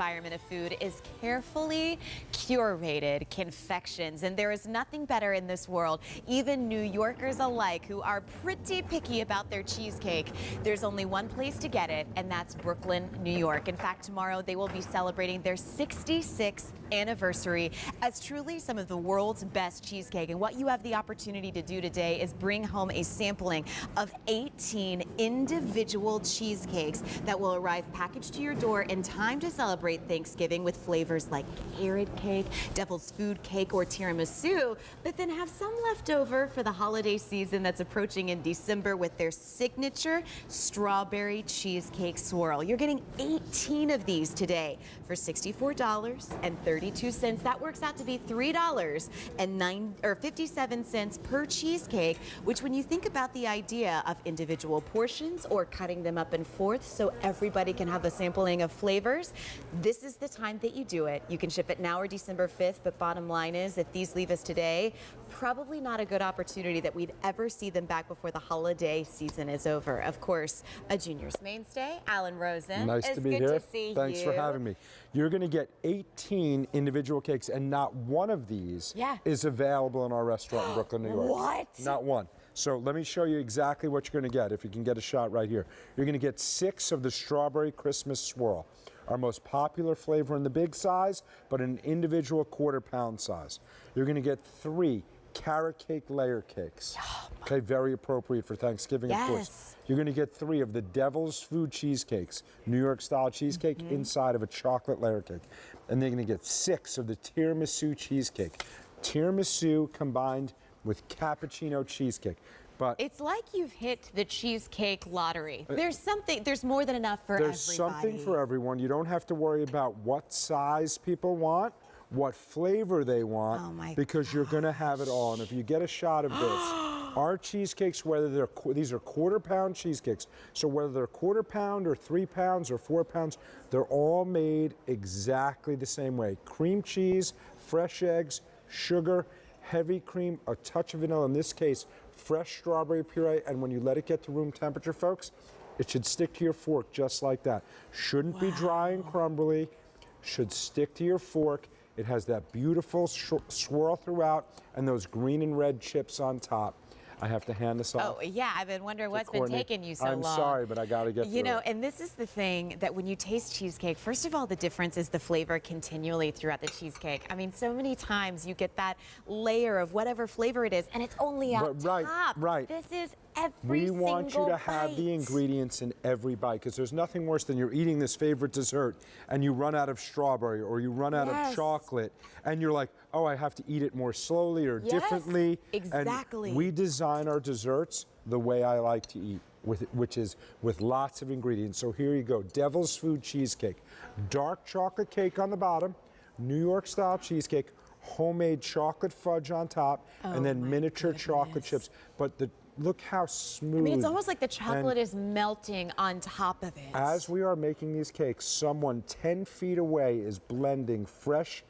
environment of food is carefully curated confections. And there is nothing better in this world, even New Yorkers alike who are pretty picky about their cheesecake. There's only one place to get it, and that's Brooklyn, New York. In fact, tomorrow they will be celebrating their 66th anniversary as truly some of the world's best cheesecake. And what you have the opportunity to do today is bring home a sampling of 18 individual cheesecakes that will arrive packaged to your door in time to celebrate Thanksgiving with flavors like carrot cake, devil's food cake, or tiramisu, but then have some left over for the holiday season that's approaching in December with their signature strawberry cheesecake swirl. You're getting 18 of these today for $64.32. That works out to be $3.57 per cheesecake, which when you think about the idea of individual portions or cutting them up in fourths so everybody can have a sampling of flavors, this is the time that you do it. You can ship it now or December 5th, but bottom line is if these leave us today, probably not a good opportunity that we'd ever see them back before the holiday season is over. Of course, a Junior's mainstay, Alan Rosen. Nice to be here. It's good to see Thanks you. for having me. You're going to get 18 individual cakes, and not one of these is available in our restaurant in Brooklyn, New York. What? Not one. So let me show you exactly what you're going to get, if you can get a shot right here. You're going to get 6 of the strawberry Christmas swirl, our most popular flavor in the big size, but an individual quarter-pound size. You're going to get 3 carrot cake layer cakes. Okay, very appropriate for Thanksgiving, of course. You're going to get 3 of the devil's food cheesecakes, New York style cheesecake inside of a chocolate layer cake. And they're going to get 6 of the tiramisu cheesecake. Tiramisu combined with cappuccino cheesecake. But it's like you've hit the cheesecake lottery. There's more than enough for everybody. There's something for everyone. You don't have to worry about what size people want, what flavor they want, because you're going to have it all. And if you get a shot of this, our cheesecakes, whether these are quarter-pound cheesecakes, so whether they're quarter pound or 3 pounds or 4 pounds, they're all made exactly the same way. Cream cheese, fresh eggs, sugar, heavy cream, a touch of vanilla, in this case, fresh strawberry puree, and when you let it get to room temperature, folks, it should stick to your fork just like that. Shouldn't be dry and crumbly, should stick to your fork. It has that beautiful swirl throughout and those green and red chips on top. I have to hand this off. Oh, yeah, I've been wondering what's been taking you so long. I'm sorry, but I got to get through it. And this is the thing that when you taste cheesecake, first of all, the difference is the flavor continually throughout the cheesecake. I mean, so many times you get that layer of whatever flavor it is, and it's only on top. Right. This is every single We want you to have the ingredients in every bite, because there's nothing worse than you're eating this favorite dessert and you run out of strawberry or you run out of chocolate and you're like, oh, I have to eat it more slowly or differently. Exactly. And we design our desserts the way I like to eat, which is with lots of ingredients. So here you go, devil's food cheesecake, dark chocolate cake on the bottom, New York style cheesecake, homemade chocolate fudge on top, and then miniature chocolate chips. But look how smooth. I mean, it's almost like the chocolate is melting on top of it. As we are making these cakes, someone 10 feet away is blending fresh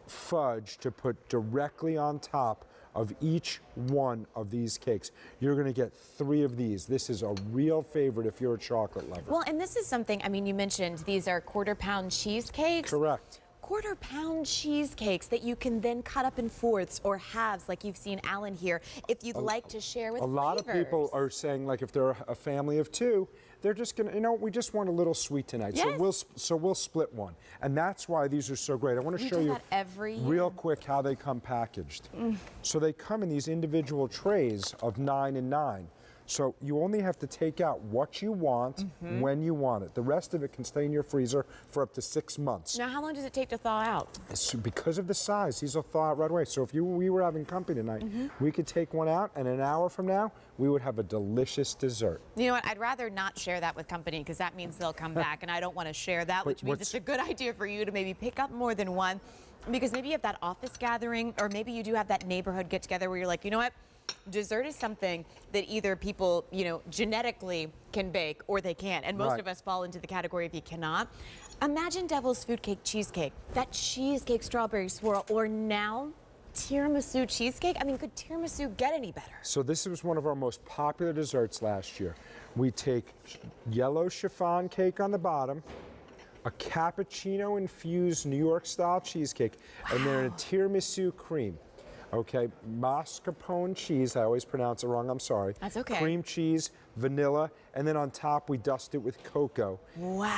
fudge to put directly on top of each one of these cakes. You're going to get 3 of these. This is a real favorite if you're a chocolate lover. Well, and this is something, I mean, you mentioned these are quarter-pound cheesecakes. Correct. Quarter-pound cheesecakes that you can then cut up in fourths or halves, like you've seen Alan here, if you'd like to share with A lot of people are saying, like, if they're a family of 2, they're just gonna, we just want a little sweet tonight. Yes. So we'll split one, and that's why these are so great. I want to show you real quick how they come packaged. So they come in these individual trays of 9 and 9. So you only have to take out what you want when you want it. The rest of it can stay in your freezer for up to 6 months. Now, how long does it take to thaw out? So because of the size, these will thaw out right away. So if we were having company tonight, we could take one out, and an hour from now, we would have a delicious dessert. You know what? I'd rather not share that with company, because that means they'll come back, and I don't want to share that, which means it's a good idea for you to maybe pick up more than one, because maybe you have that office gathering, or maybe you do have that neighborhood get-together where you're like, you know what? Dessert is something that either people, genetically can bake or they can't. And most of us fall into the category if you cannot. Imagine devil's food cake cheesecake, that cheesecake strawberry swirl, or now tiramisu cheesecake. I mean, could tiramisu get any better? So this was one of our most popular desserts last year. We take yellow chiffon cake on the bottom, a cappuccino-infused New York-style cheesecake, and then a tiramisu cream. Okay, mascarpone cheese, I always pronounce it wrong, I'm sorry. That's okay. Cream cheese, vanilla, and then on top we dust it with cocoa. Wow.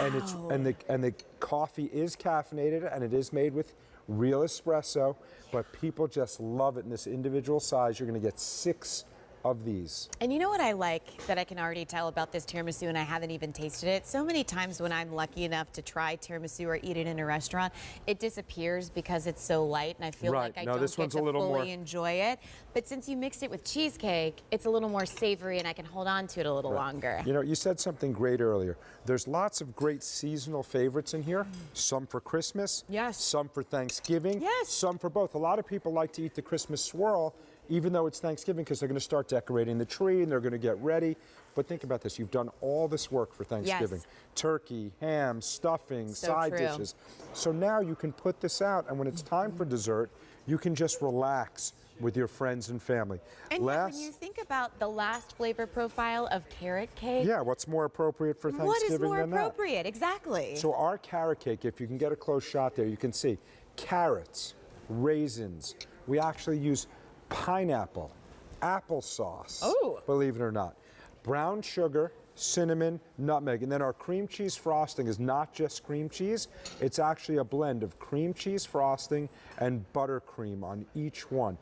And the coffee is caffeinated and it is made with real espresso, but people just love it in this individual size. You're gonna get 6 of these. And you know what I like that I can already tell about this tiramisu, and I haven't even tasted it? So many times when I'm lucky enough to try tiramisu or eat it in a restaurant, it disappears because it's so light, and I feel like I don't get to fully enjoy it. But since you mixed it with cheesecake, it's a little more savory, and I can hold on to it a little longer. You know, you said something great earlier. There's lots of great seasonal favorites in here. Some for Christmas, yes. Some for Thanksgiving, yes. Some for both. A lot of people like to eat the Christmas swirl even though it's Thanksgiving, because they're going to start decorating the tree and they're going to get ready. But think about this. You've done all this work for Thanksgiving. Yes. Turkey, ham, stuffing, So side true. dishes. So now you can put this out, and when it's time for dessert, you can just relax with your friends and family. And yet, when you think about the last flavor profile of carrot cake, yeah, what's more appropriate for Thanksgiving what is more than appropriate? Exactly. So our carrot cake, if you can get a close shot there, you can see carrots, raisins. We actually use pineapple, applesauce, believe it or not, brown sugar, cinnamon, nutmeg, and then our cream cheese frosting is not just cream cheese, it's actually a blend of cream cheese frosting and buttercream on each one.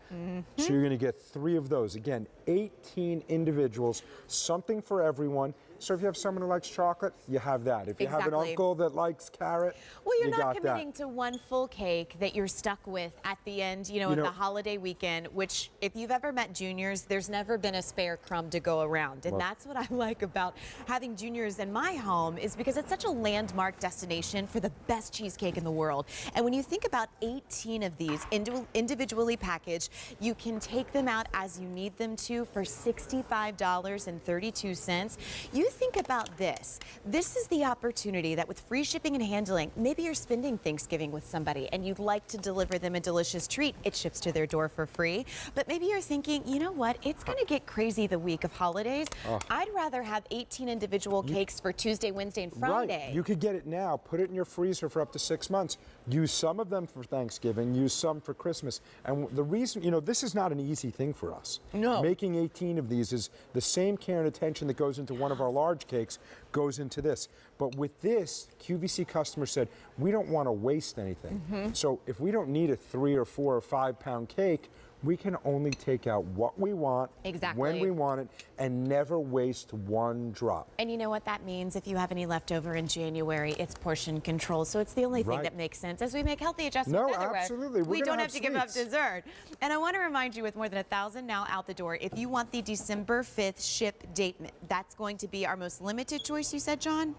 So you're gonna get 3 of those. Again, 18 individuals, something for everyone. So if you have someone who likes chocolate, you have that. If you have an uncle that likes carrot, well, you're you not got committing that. to one full cake that you're stuck with at the end, of the holiday weekend, which if you've ever met juniors, there's never been a spare crumb to go around. And that's what I like about having juniors in my home, is because it's such a landmark destination for the best cheesecake in the world. And when you think about 18 of these individually packaged, you can take them out as you need them to for $65.32. You think about this. This is the opportunity that with free shipping and handling, maybe you're spending Thanksgiving with somebody and you'd like to deliver them a delicious treat. It ships to their door for free. But maybe you're thinking, you know what? It's going to get crazy the week of holidays. I'd rather have 18 individual cakes for Tuesday, Wednesday, and Friday. Right. You could get it now, put it in your freezer for up to 6 months. Use some of them for Thanksgiving, use some for Christmas. And the reason, this is not an easy thing for us. No. Making 18 of these is the same care and attention that goes into one of our large cakes goes into this. But with this, QVC customer said, we don't want to waste anything. So if we don't need a 3 or 4 or 5 pound cake, we can only take out what we want, when we want it, and never waste one drop. And you know what that means? If you have any leftover in January, it's portion control. So it's the only thing that makes sense as we make healthy adjustments. No, absolutely. We don't have to give up dessert. And I want to remind you, with more than 1,000 now out the door, if you want the December 5th ship date, that's going to be our most limited choice, you said, John?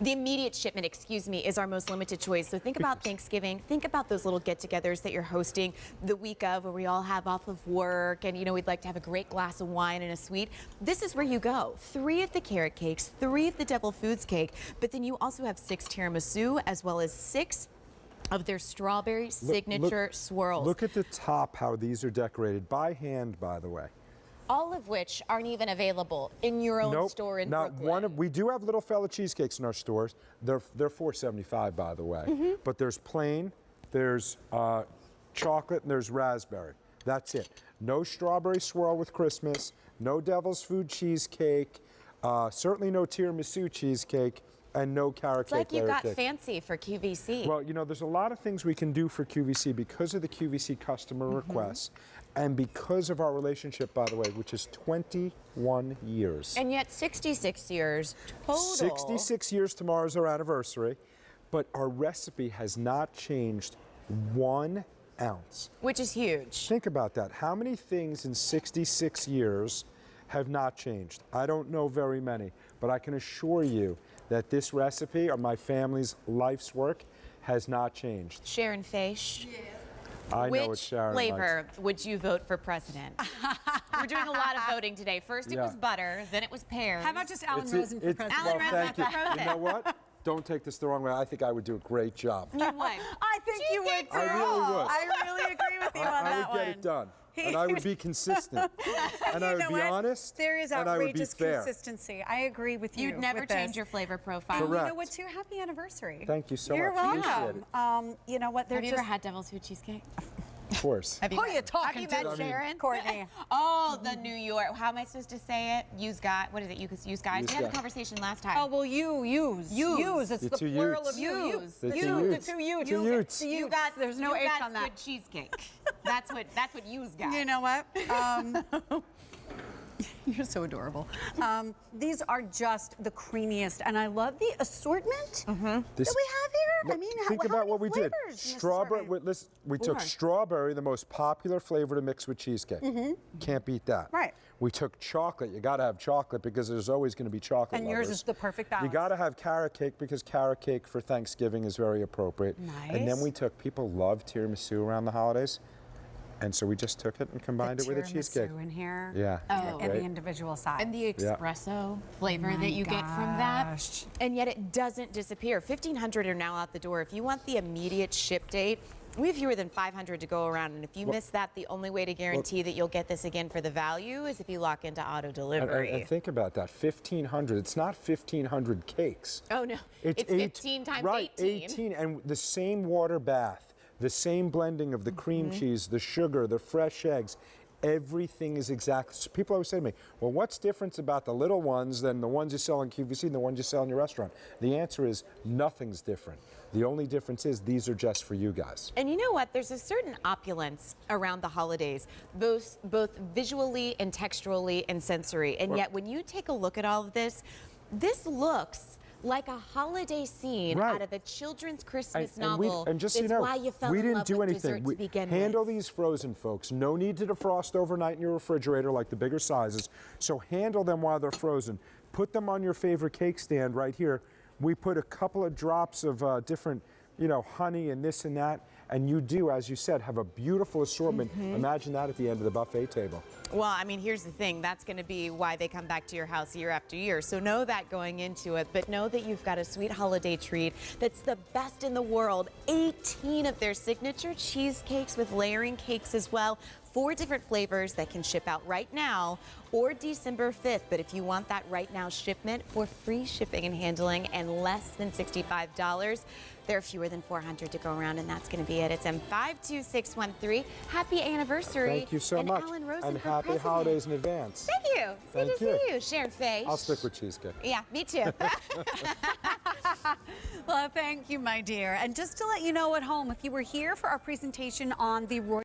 The immediate shipment, is our most limited choice. So think about Thanksgiving. Think about those little get-togethers that you're hosting the week of, where we all have off of work and, we'd like to have a great glass of wine and a sweet. This is where you go. 3 of the carrot cakes, 3 of the devil foods cake, but then you also have 6 tiramisu, as well as 6 of their strawberry signature swirls. Look at the top, how these are decorated by hand, by the way. All of which aren't even available in your own store in Brooklyn. We do have little fella cheesecakes in our stores. They're $4.75, by the way. But there's plain, there's chocolate, and there's raspberry. That's it. No strawberry swirl with Christmas, no devil's food cheesecake, certainly no tiramisu cheesecake, and no carrot cake. It's like you got fancy for QVC. Well, there's a lot of things we can do for QVC because of the QVC customer requests. And because of our relationship, by the way, which is 21 years. And yet 66 years total. 66 years, tomorrow's our anniversary. But our recipe has not changed 1 ounce. Which is huge. Think about that. How many things in 66 years have not changed? I don't know very many. But I can assure you that this recipe, or my family's life's work, has not changed. Sharon Faish. Yes. I know what Sharon Which flavor likes. would you vote for president? We're doing a lot of voting today. First it was butter, then it was pears. How about just Alan Rosen for president? Alan Rosen for You president. know what? Don't take this the wrong way. I think I would do a great job. You would. I think you would too. I really would. I really agree with you on I that would get one. it done. and I would be consistent, and I would be honest, there is and I would be outrageous fair. consistency. I agree with you. You'd never with change this. your flavor profile. And Correct. you know what, too? Happy anniversary. Thank you so You're much. welcome. Appreciate it. You know what? They're Have you just ever had devil's food cheesecake? Of course. Have you Who met- are you talking have you to? met Sharon? Courtney. Oh, the New York. How am I supposed to say it? Use guys. What is it? Use guys. We had a conversation last time. Oh, well, use. It's The the two plural utes. of you. Use. The You. two The utes. two utes. Two utes. You got. There's no you H got on that. good cheesecake. That's what use got. You know what? You're so adorable. These are just the creamiest, and I love the assortment that we have here. I mean, think how about many what we did. flavors in this Strawberry. assortment? We took strawberry, the most popular flavor to mix with cheesecake. Can't beat that. Right. We took chocolate. You got to have chocolate because there's always going to be chocolate. And yours lovers. is the perfect balance. You got to have carrot cake because carrot cake for Thanksgiving is very appropriate. And then Nice. we took, people love tiramisu around the holidays. And so we just took it and combined it with a cheesecake. Tiramisu in here. Yeah. And the Right? individual sides. And the espresso flavor that you get from that. gosh. And yet it doesn't disappear. 1,500 are now out the door. If you want the immediate ship date, we have fewer than 500 to go around. And if you miss that, the only way to guarantee that you'll get this again for the value is if you lock into auto delivery. And think about that, 1,500. It's not 1,500 cakes. Oh, no. It's 15 times right, 18. 18. And the same water bath, the same blending of the cream cheese, the sugar, the fresh eggs. Everything is exact. So people always say to me, well, what's different about the little ones than the ones you sell in QVC and the ones you sell in your restaurant? The answer is nothing's different. The only difference is these are just for you guys. And you know what? There's a certain opulence around the holidays, both visually and texturally and sensory. And yet when you take a look at all of this looks like a holiday scene out of a children's Christmas novel. And just so you It's know, why you fell we in didn't love do with anything. dessert to begin handle with. these frozen, folks. No need to defrost overnight in your refrigerator like the bigger sizes. So handle them while they're frozen. Put them on your favorite cake stand right here. We put a couple of drops of different, honey and this and that. And you do, as you said, have a beautiful assortment. Imagine that at the end of the buffet table. Well, I mean, here's the thing. That's going to be why they come back to your house year after year. So know that going into it, but know that you've got a sweet holiday treat that's the best in the world. 18 of their signature cheesecakes with layering cakes as well. 4 different flavors that can ship out right now or December 5th. But if you want that right now shipment for free shipping and handling and less than $65, there are fewer than 400 to go around, and that's going to be it. It's M52613. Happy anniversary. Thank you so and much. Alan Rosen And for happy president. holidays in advance. Thank you. Thank Good to you. see you. Sharon Faye. I'll stick with cheesecake. Yeah, me too. Well, thank you, my dear. And just to let you know at home, if you were here for our presentation on the Royal